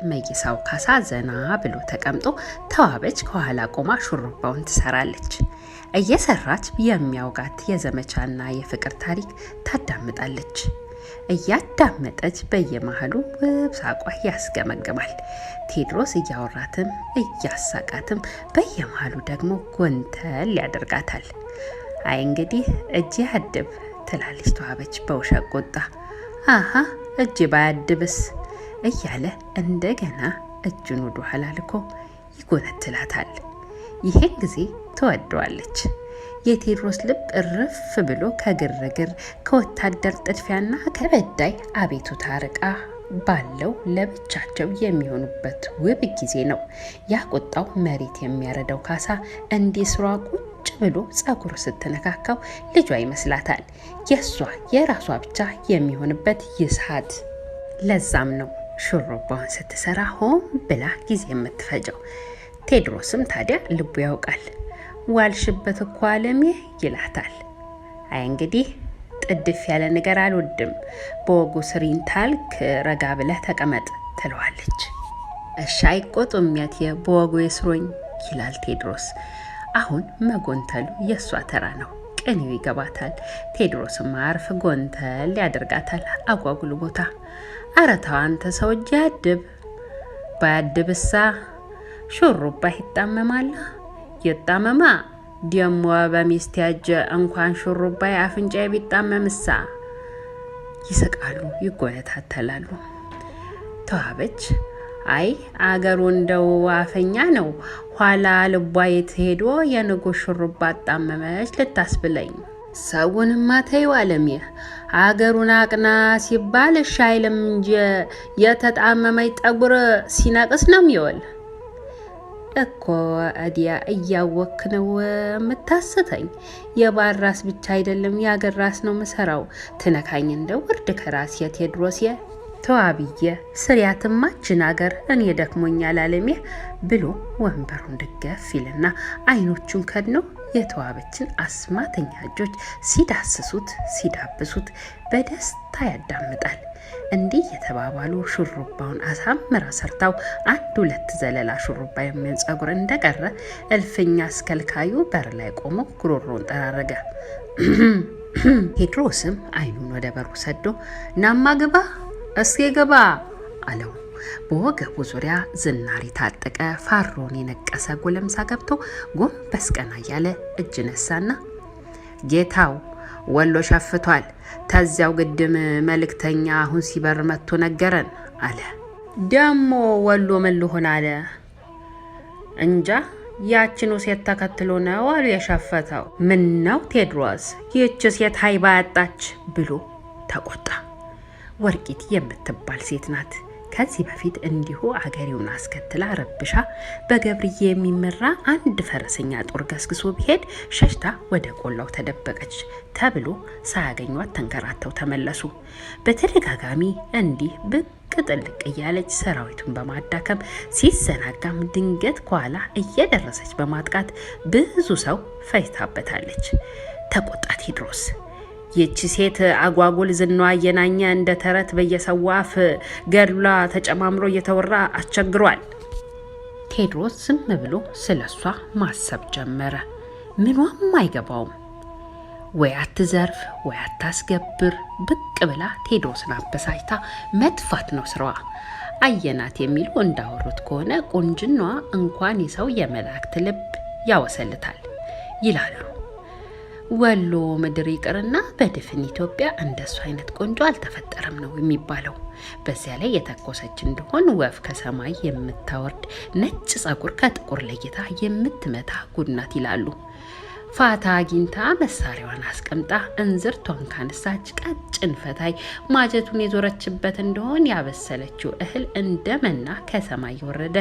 መይሳው ካሳ ዘና ብሎ ተቀምጦ ተዋበች ከኋላ ቆማ ሹሩባውን ትሰራለች። እየሰራች የሚያውጋት የዘመቻና የፍቅር ታሪክ ታዳምጣለች። እያዳመጠች በየመሃሉ ውብ ሳቋ ያስገመግማል። ቴድሮስ እያወራትም እያሳቃትም በየመሃሉ ደግሞ ጎንተል ያደርጋታል። አይ እንግዲህ እጅ ያድብ ትላለች ተዋበች በውሸት ቁጣ። አሃ እጅ ባያድብስ እያለ እንደገና እጁን ወደ ኋላ ልኮ ይጎነትላታል። ይሄን ጊዜ ትወደዋለች። የቴድሮስ ልብ እርፍ ብሎ ከግርግር ከወታደር ጥድፊያና ከበዳይ አቤቱታ ርቃ ባለው ለብቻቸው የሚሆኑበት ውብ ጊዜ ነው። ያቆጣው መሬት የሚያረዳው ካሳ እንዲህ ስሯ ቁጭ ብሎ ጸጉር ስትነካካው ልጇ ይመስላታል። የራሷ ብቻ የሚሆንበት ይስሐት። ለዛም ነው ሹሩባውን ስትሰራ ሆን ብላ ጊዜ የምትፈጀው። ቴድሮስም ታዲያ ልቡ ያውቃል። ዋልሽበት እኮ አለሜ ይላታል። አይ እንግዲህ ጥድፍ ያለ ነገር አልወድም፣ በወጉ ስሪን ታልክ ረጋ ብለህ ተቀመጥ ትለዋለች። እሺ አይቆጡም ያት በወጉ የስሮኝ ይላል ቴድሮስ። አሁን መጎንተሉ የሷ ተራ ነው። ቅኔው ይገባታል። ቴድሮስም አርፍ ጎንተል ያደርጋታል አጓጉል ቦታ። ኧረ ተው አንተ ሰው እጅ ያድብ፣ ባያድብሳ ሹሩባ ይጣመማል። ይጣመማ ደሞ በሚስት ያጀ እንኳን ሹሩባ አፍንጫ ቢጣመምሳ። ይስቃሉ፣ ይጎነታተላሉ። ተዋበች አይ አገሩ እንደው አፈኛ ነው፣ ኋላ ልቧ የት ሄዶ የንጉስ ሹሩባ አጣመመች ልታስብለኝ። ሰውንማ ተይው አለሜ፣ አገሩን አቅና ሲባል እሺ አይልም እንጂ የተጣመመኝ ጠጉር ሲነቅስ ነው የሚወል እኮ። አዲያ እያወክ ነው የምታስተኝ። የባል ራስ ብቻ አይደለም የአገር ራስ ነው ምሰራው። ትነካኝ እንደው ውርድ ከራስ የቴድሮስ ተዋብዬ ስሪያትማችን አገር እኔ ደክሞኛል አለሜ ብሎ ወንበሩን ድገፍ ይልና አይኖቹን ከድነው የተዋበችን አስማተኛ እጆች ሲዳስሱት ሲዳብሱት በደስታ ያዳምጣል። እንዲህ የተባባሉ ሹሩባውን አሳምራ ሰርታው አንድ ሁለት ዘለላ ሹሩባ የሚሆን ጸጉር እንደቀረ እልፍኛ አስከልካዩ በር ላይ ቆሞ ጉሮሮን ጠራረገ። ቴድሮስም አይኑን ወደ በሩ ሰዶ ናማ ግባ እስኪ ግባ አለው። በወገቡ ዙሪያ ዝናር የታጠቀ ፋሮን የነቀሰ ጎለምሳ ገብቶ ጎንበስ ቀና እያለ እጅ ነሳና ጌታው ወሎ ሸፍቷል፣ ተዚያው ግድም መልእክተኛ አሁን ሲበር መጥቶ ነገረን አለ። ደሞ ወሎ ምን ልሆን አለ እንጃ፣ ያችኑ ሴት ተከትሎ ነው አሉ የሸፈተው። ምን ነው ቴድሮስ ይህች ሴት ሀይባ ያጣች ብሎ ተቆጣ። ወርቂት የምትባል ሴት ናት። ከዚህ በፊት እንዲሁ አገሬውን አስከትላ ረብሻ በገብርዬ የሚመራ አንድ ፈረሰኛ ጦር ገስግሶ ቢሄድ ሸሽታ ወደ ቆላው ተደበቀች ተብሎ ሳያገኟት ተንከራተው ተመለሱ። በተደጋጋሚ እንዲህ ብቅ ጥልቅ እያለች ሰራዊቱን በማዳከም ሲዘናጋም ድንገት ከኋላ እየደረሰች በማጥቃት ብዙ ሰው ፈይታበታለች። ተቆጣ ቴድሮስ። ይህች ሴት አጓጉል ዝናዋ እየናኘ እንደ ተረት በየሰው አፍ ገድሏ ተጨማምሮ እየተወራ አስቸግሯል። ቴድሮስ ዝም ብሎ ስለሷ ማሰብ ጀመረ። ምኗም አይገባውም። ወይ አትዘርፍ ወይ አታስገብር ብቅ ብላ ቴድሮስን አበሳጭታ መጥፋት ነው ስራዋ። አየናት የሚሉ እንዳወሩት ከሆነ ቁንጅናዋ እንኳን የሰው የመላእክት ልብ ያወሰልታል ይላሉ። ወሎ ምድር ይቅርና በድፍን ኢትዮጵያ እንደሱ አይነት ቆንጆ አልተፈጠረም ነው የሚባለው። በዚያ ላይ የተኮሰች እንደሆን ወፍ ከሰማይ የምታወርድ ነጭ ጸጉር ከጥቁር ለይታ የምትመታ ጉድናት ይላሉ። ፋታ አግኝታ መሳሪያዋን አስቀምጣ እንዝርቷን ካነሳች ቀጭን ፈታይ ማጀቱን የዞረችበት እንደሆን ያበሰለችው እህል እንደመና ከሰማይ የወረደ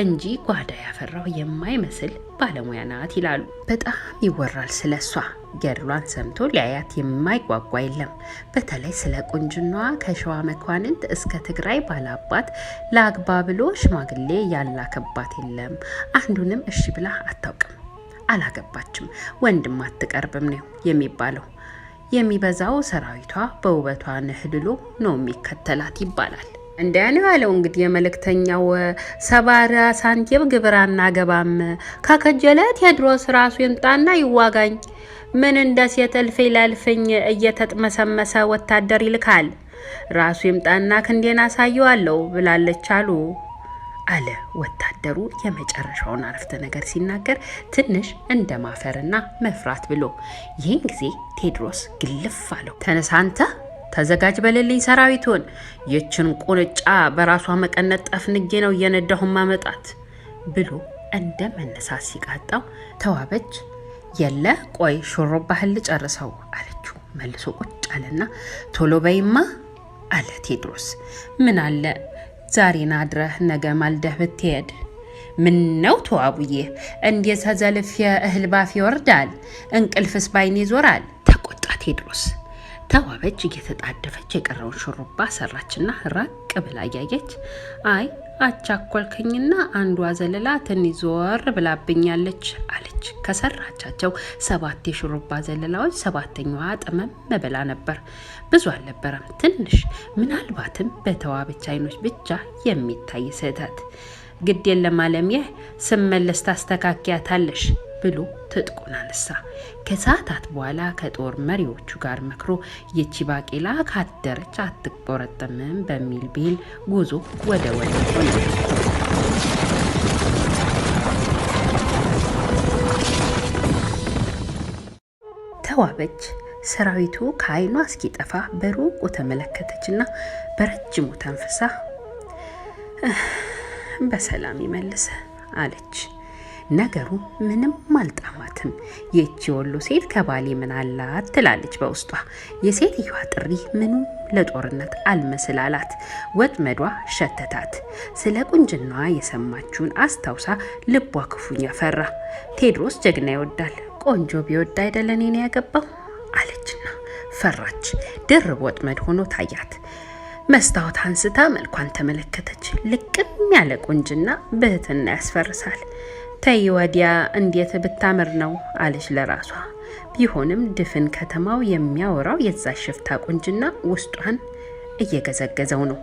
እንጂ ጓዳ ያፈራው የማይመስል ባለሙያ ናት ይላሉ። በጣም ይወራል ስለሷ። ገድሏን ሰምቶ ሊያያት የማይጓጓ የለም። በተለይ ስለ ቁንጅናዋ ከሸዋ መኳንንት እስከ ትግራይ ባላባት ለአግባ ብሎ ሽማግሌ ያላከባት የለም። አንዱንም እሺ ብላ አታውቅም። አላገባችም፣ ወንድም አትቀርብም ነው የሚባለው። የሚበዛው ሰራዊቷ በውበቷ ነህድሎ ነው የሚከተላት ይባላል። እንደያኔ ያለው እንግዲህ የመልእክተኛው 70 ሳንቲም ግብር አናገባም ካከጀለ ቴድሮስ ራሱ ይምጣና ይዋጋኝ። ምን እንደ ሴት እልፍ ለልፍኝ እየተጥመሰመሰ ወታደር ይልካል። ራሱ ይምጣና ክንዴን አሳየዋለሁ ብላለች አለ ወታደሩ የመጨረሻውን አረፍተ ነገር ሲናገር ትንሽ እንደማፈርና መፍራት ብሎ። ይህን ጊዜ ቴድሮስ ግልፍ አለው። ተነሳ አንተ፣ ተዘጋጅ በልልኝ ሰራዊቱን። ይችን ቁንጫ በራሷ መቀነት ጠፍንጌ ነው እየነዳሁ ማመጣት ብሎ እንደ መነሳት ሲቃጣው ተዋበች የለ ቆይ ሹሩባህን ልጨርሰው አለችው። መልሶ ቁጭ አለና ቶሎ በይማ አለ ቴድሮስ። ምን አለ ዛሬን አድረህ ነገ ማልደህ ብትሄድ? ምን ነው ተዋቡዬ እንዴት ተዘልፍ የእህል ባፍ ይወርዳል? እንቅልፍስ ባይኔ ይዞራል ተቆጣ ቴድሮስ። ተዋበች እየተጣደፈች የቀረውን ሹሩባ ሰራችና ራቅ ብላ እያየች አይ አቻኮልከኝና አንዷ ዘለላ ትንሽ ዞር ብላብኛለች አለች። ከሰራቻቸው 7 የሹሩባ ዘለላዎች 7ኛዋ ጥመም መበላ ነበር። ብዙ አልነበረም፣ ትንሽ ምናልባትም በተዋበች አይኖች ብቻ የሚታይ ስህተት። ግድ የለም አለምዬ ስመለስ ታስተካክያታለሽ ብሎ ትጥቁን አነሳ። ከሰዓታት በኋላ ከጦር መሪዎቹ ጋር መክሮ ይቺ ባቄላ ካደረች አትቆረጥምም በሚል ቢል ጉዞ ወደ ወሎ ሆነ። ተዋበች ሰራዊቱ ከዓይኗ እስኪጠፋ በሩቁ ተመለከተችና በረጅሙ ተንፍሳ በሰላም ይመልሰ አለች። ነገሩ ምንም አልጣማትም። የቺ ወሎ ሴት ከባሌ ምን አላት ትላለች በውስጧ። የሴትዮዋ ጥሪ ምንም ለጦርነት አልመስላላት። ወጥመዷ ሸተታት። ስለ ቁንጅናዋ የሰማችውን አስታውሳ ልቧ ክፉኛ ፈራ። ቴድሮስ ጀግና ይወዳል፣ ቆንጆ ቢወድ አይደል እኔን ያገባው አለችና ፈራች። ድርብ ወጥመድ ሆኖ ታያት። መስታወት አንስታ መልኳን ተመለከተች። ልቅም ያለ ቁንጅና ብህትና ያስፈርሳል። ተይ ወዲያ እንዴት ብታምር ነው አለች ለራሷ። ቢሆንም ድፍን ከተማው የሚያወራው የዛ ሽፍታ ቁንጅና ውስጧን እየገዘገዘው ነው።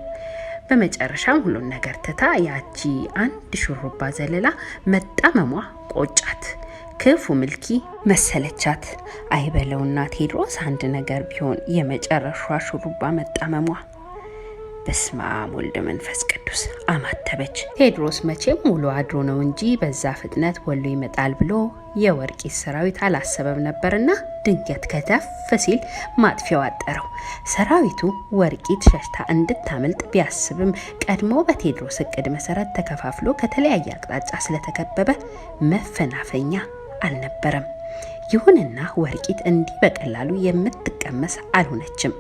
በመጨረሻም ሁሉን ነገር ትታ ያቺ አንድ ሹሩባ ዘለላ መጣመሟ ቆጫት። ክፉ ምልኪ መሰለቻት። አይበለውና ቴድሮስ አንድ ነገር ቢሆን የመጨረሻ ሹሩባ መጣመሟ። በስመ አብ ወልድ መንፈስ ቅዱስ አማተበች። ቴድሮስ መቼም ውሎ አድሮ ነው እንጂ በዛ ፍጥነት ወሎ ይመጣል ብሎ የወርቂት ሰራዊት አላሰበም ነበርና ድንገት ከተፍ ሲል ማጥፊያው አጠረው። ሰራዊቱ ወርቂት ሸሽታ እንድታመልጥ ቢያስብም ቀድሞ በቴድሮስ እቅድ መሰረት ተከፋፍሎ ከተለያየ አቅጣጫ ስለተከበበ መፈናፈኛ አልነበረም። ይሁንና ወርቂት እንዲህ በቀላሉ የምትቀመስ አልሆነችም።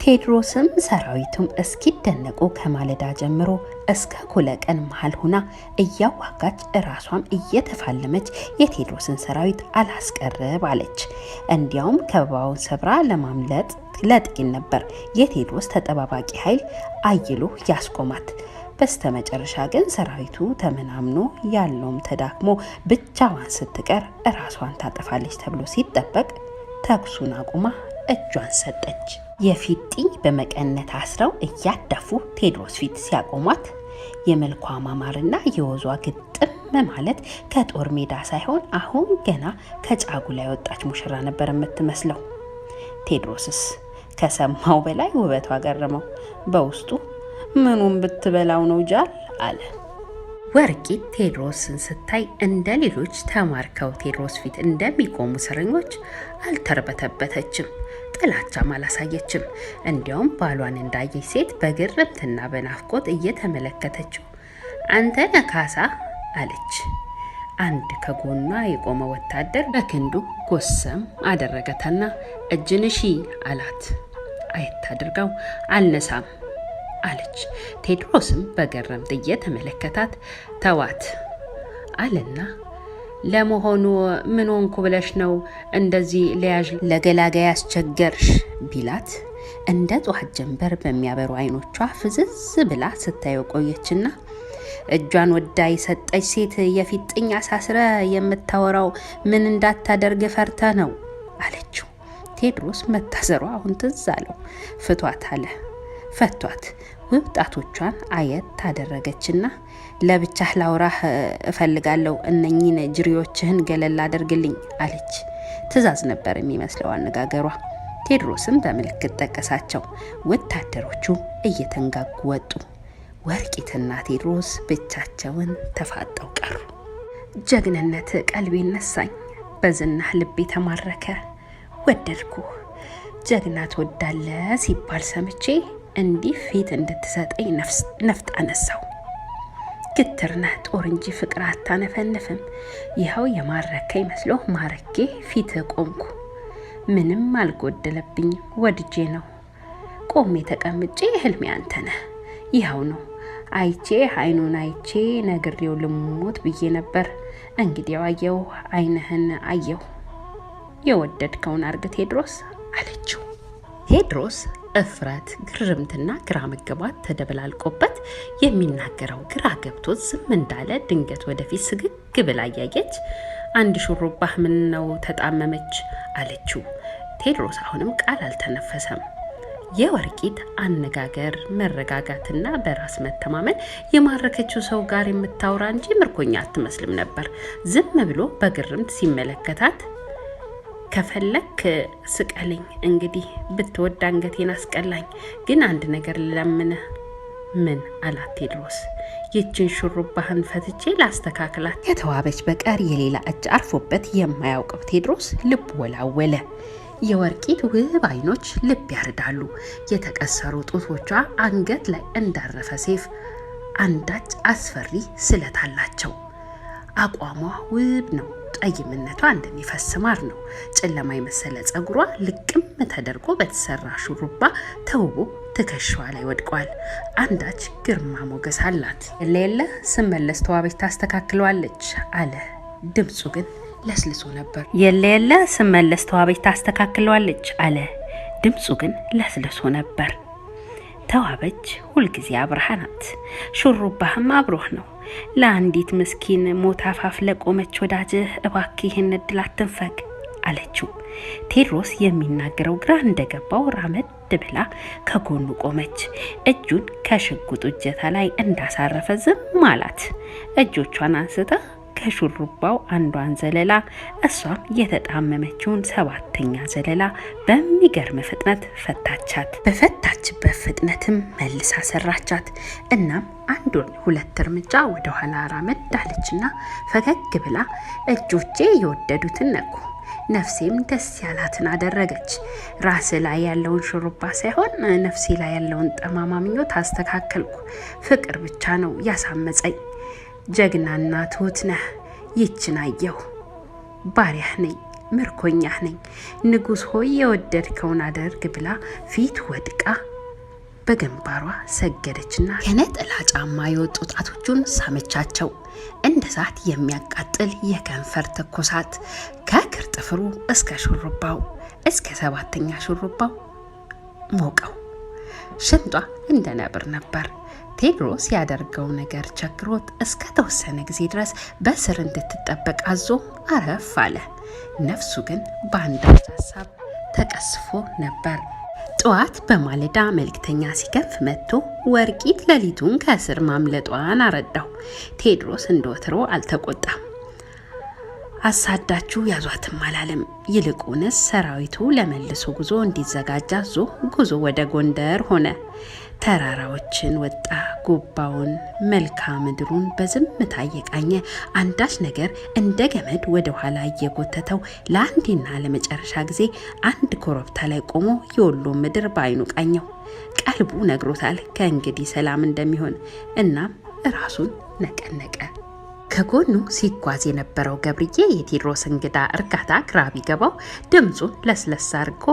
ቴድሮስም ሰራዊቱም እስኪደነቁ ከማለዳ ጀምሮ እስከ ኩለ ቀን መሃል ሆና እያዋጋች እራሷም እየተፋለመች የቴድሮስን ሰራዊት አላስቀርብ አለች። እንዲያውም ከበባውን ሰብራ ለማምለጥ ለጥቂት ነበር የቴድሮስ ተጠባባቂ ኃይል አይሎ ያስቆማት። በስተመጨረሻ ግን ሰራዊቱ ተመናምኖ ያለውም ተዳክሞ ብቻዋን ስትቀር እራሷን ታጠፋለች ተብሎ ሲጠበቅ ተኩሱን አቁማ እጇን ሰጠች። የፊጥኝ በመቀነት አስረው እያዳፉ ቴድሮስ ፊት ሲያቆሟት የመልኳ ማማርና የወዟ ግጥም ማለት ከጦር ሜዳ ሳይሆን አሁን ገና ከጫጉላ የወጣች ሙሽራ ነበር የምትመስለው። ቴድሮስስ ከሰማው በላይ ውበቷ ገረመው። በውስጡ ምኑን ብትበላው ነው ጃል አለ። ወርቂት ቴድሮስን ስታይ እንደ ሌሎች ተማርከው ቴድሮስ ፊት እንደሚቆሙ እስረኞች አልተርበተበተችም፣ ጥላቻም አላሳየችም። እንዲያውም ባሏን እንዳየች ሴት በግርምትና በናፍቆት እየተመለከተችው አንተ ነካሳ አለች። አንድ ከጎኗ የቆመ ወታደር በክንዱ ጎሰም አደረገተና እጅንሺ አላት። አየት አድርጋው አልነሳም አለች። ቴድሮስም በገረምት እየተመለከታት ተዋት አለና ለመሆኑ ምን ሆንኩ ብለሽ ነው እንደዚህ ለያዥ ለገላጋይ ያስቸገርሽ ቢላት እንደ ጧት ጀንበር በሚያበሩ አይኖቿ ፍዝዝ ብላ ስታየው ቆየችና እጇን ወዳ የሰጠች ሴት የፊጥኝ አሳስረ የምታወራው ምን እንዳታደርግ ፈርተ ነው አለችው። ቴድሮስ መታሰሯ አሁን ትዝ አለው። ፍቷት አለ። ፈቷት። ውብ ጣቶቿን አየት ታደረገችና ለብቻህ ላውራህ እፈልጋለሁ፣ እነኚህን ጅሪዎችህን ገለል አድርግልኝ አለች። ትዕዛዝ ነበር የሚመስለው አነጋገሯ። ቴዎድሮስም በምልክት ጠቀሳቸው። ወታደሮቹ እየተንጋጉ ወጡ። ወርቂትና ቴዎድሮስ ብቻቸውን ተፋጠው ቀሩ። ጀግንነት ቀልቤን ነሳኝ፣ በዝናህ ልቤ ተማረከ፣ ወደድኩህ። ጀግና ትወዳለህ ሲባል ሰምቼ እንዲህ ፊት እንድትሰጠኝ ነፍጥ አነሳው። ግትርነህ ጦር እንጂ ፍቅር አታነፈንፍም። ይኸው የማረከኝ መስሎ ማረኬ ፊት ቆምኩ። ምንም አልጎደለብኝም፣ ወድጄ ነው ቆሜ ተቀምጬ። ህልሜ አንተ ነህ፣ ይኸው ነው። አይቼ አይኑን አይቼ ነግሬው ልሞት ብዬ ነበር። እንግዲያው አየው፣ አይንህን አየው። የወደድከውን አርግ ቴዎድሮስ አለችው። ቴዎድሮስ እፍረት፣ ግርምትና ግራ መገባት ተደበላልቆበት የሚናገረው ግራ ገብቶት ዝም እንዳለ ድንገት ወደፊት ስግግ ብላ እያየች አንድ ሹሩባህ ምን ነው ተጣመመች አለችው። ቴዎድሮስ አሁንም ቃል አልተነፈሰም። የወርቂት አነጋገር መረጋጋትና በራስ መተማመን የማረከችው ሰው ጋር የምታወራ እንጂ ምርኮኛ አትመስልም ነበር። ዝም ብሎ በግርምት ሲመለከታት ከፈለክ ስቀለኝ፣ እንግዲህ ብትወድ አንገቴን አስቀላኝ፣ ግን አንድ ነገር ልለምንህ። ምን አላት ቴዎድሮስ። ይችን ሹሩባህን ፈትቼ ላስተካክላት። ከተዋበች በቀር የሌላ እጅ አርፎበት የማያውቀው ቴዎድሮስ ልብ ወላወለ። የወርቂት ውብ አይኖች ልብ ያርዳሉ። የተቀሰሩ ጡቶቿ አንገት ላይ እንዳረፈ ሴፍ አንዳች አስፈሪ ስለት አላቸው። አቋሟ ውብ ነው። ጠይምነቷ እንደሚፈስ ማር ነው። ጨለማ የመሰለ ጸጉሯ ልቅም ተደርጎ በተሰራ ሹሩባ ተውቦ ትከሻዋ ላይ ወድቋል። አንዳች ግርማ ሞገስ አላት። የለ ስመለስ ተዋበች ታስተካክለዋለች አለ። ድምፁ ግን ለስልሶ ነበር። የለ ስመለስ ተዋበች ታስተካክለዋለች አለ። ድምፁ ግን ለስልሶ ነበር። ተዋበች ሁልጊዜ አብረሃ ናት። ሹሩባህም አብሮህ ነው። ለአንዲት ምስኪን ሞት አፋፍ ለቆመች ወዳጅህ እባክህ ይህን እድል አትንፈግ አለችው። ቴዎድሮስ የሚናገረው ግራ እንደገባው ራመድ ብላ ከጎኑ ቆመች። እጁን ከሽጉጡ እጀታ ላይ እንዳሳረፈ ዝም አላት። እጆቿን አንስታ ከሹሩባው አንዷን ዘለላ እሷም የተጣመመችውን ሰባተኛ ዘለላ በሚገርም ፍጥነት ፈታቻት። በፈታችበት ፍጥነትም መልሳ ሰራቻት። እናም አንዱን ሁለት እርምጃ ወደ ኋላ ራመድ አለችና ፈገግ ብላ እጆቼ የወደዱትን ነኩ፣ ነፍሴም ደስ ያላትን አደረገች። ራስ ላይ ያለውን ሹሩባ ሳይሆን ነፍሴ ላይ ያለውን ጠማማ ምኞት አስተካከልኩ። ፍቅር ብቻ ነው ያሳመፀኝ። ጀግናና ትሁት ነህ። ይችን አየሁ። ባሪያህ ነኝ፣ ምርኮኛህ ነኝ። ንጉሥ ሆይ የወደድከውን አደርግ ብላ ፊት ወድቃ በግንባሯ ሰገደችና ከነጠላ ጫማ የወጡ ጣቶቹን ሳመቻቸው። እንደ እሳት የሚያቃጥል የከንፈር ትኩሳት ከእግር ጥፍሩ እስከ ሹሩባው እስከ ሰባተኛ ሹሩባው ሞቀው። ሽንጧ እንደ ነብር ነበር። ቴዎድሮስ ያደርገው ነገር ቸግሮት እስከ ተወሰነ ጊዜ ድረስ በስር እንድትጠበቅ አዞ አረፍ አለ። ነፍሱ ግን በአንዳች ሀሳብ ተቀስፎ ነበር። ጠዋት በማለዳ መልእክተኛ ሲከንፍ መጥቶ ወርቂት ሌሊቱን ከእስር ማምለጧን አረዳው። ቴዎድሮስ እንደወትሮ አልተቆጣም። አሳዳችሁ ያዟትም አላለም። ይልቁንስ ሰራዊቱ ለመልሶ ጉዞ እንዲዘጋጅ አዞ ጉዞ ወደ ጎንደር ሆነ። ተራራዎችን ወጣ። ጉባውን፣ መልክዓ ምድሩን በዝምታ እየቃኘ አንዳች ነገር እንደ ገመድ ወደ ኋላ እየጎተተው ለአንዴና ለመጨረሻ ጊዜ አንድ ኮረብታ ላይ ቆሞ የወሎ ምድር በአይኑ ቃኘው። ቀልቡ ነግሮታል ከእንግዲህ ሰላም እንደሚሆን። እናም ራሱን ነቀነቀ። ከጎኑ ሲጓዝ የነበረው ገብርዬ የቴዎድሮስ እንግዳ እርጋታ ግራ ቢገባው ድምፁን ለስለስ አድርጎ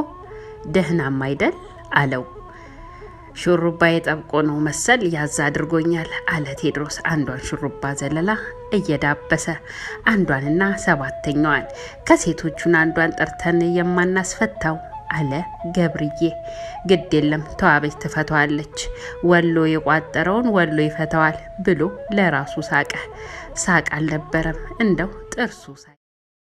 ደህናም አይደል አለው። ሹሩባ የጠብቆ ነው መሰል ያዝ አድርጎኛል አለ ቴዎድሮስ አንዷን ሹሩባ ዘለላ እየዳበሰ። አንዷንና ሰባተኛዋን ከሴቶቹን አንዷን ጠርተን የማናስፈታው አለ ገብርዬ። ግድ የለም ተዋበች ትፈታዋለች፣ ወሎ የቋጠረውን ወሎ ይፈታዋል ብሎ ለራሱ ሳቀ። ሳቅ አልነበረም እንደው ጥርሱ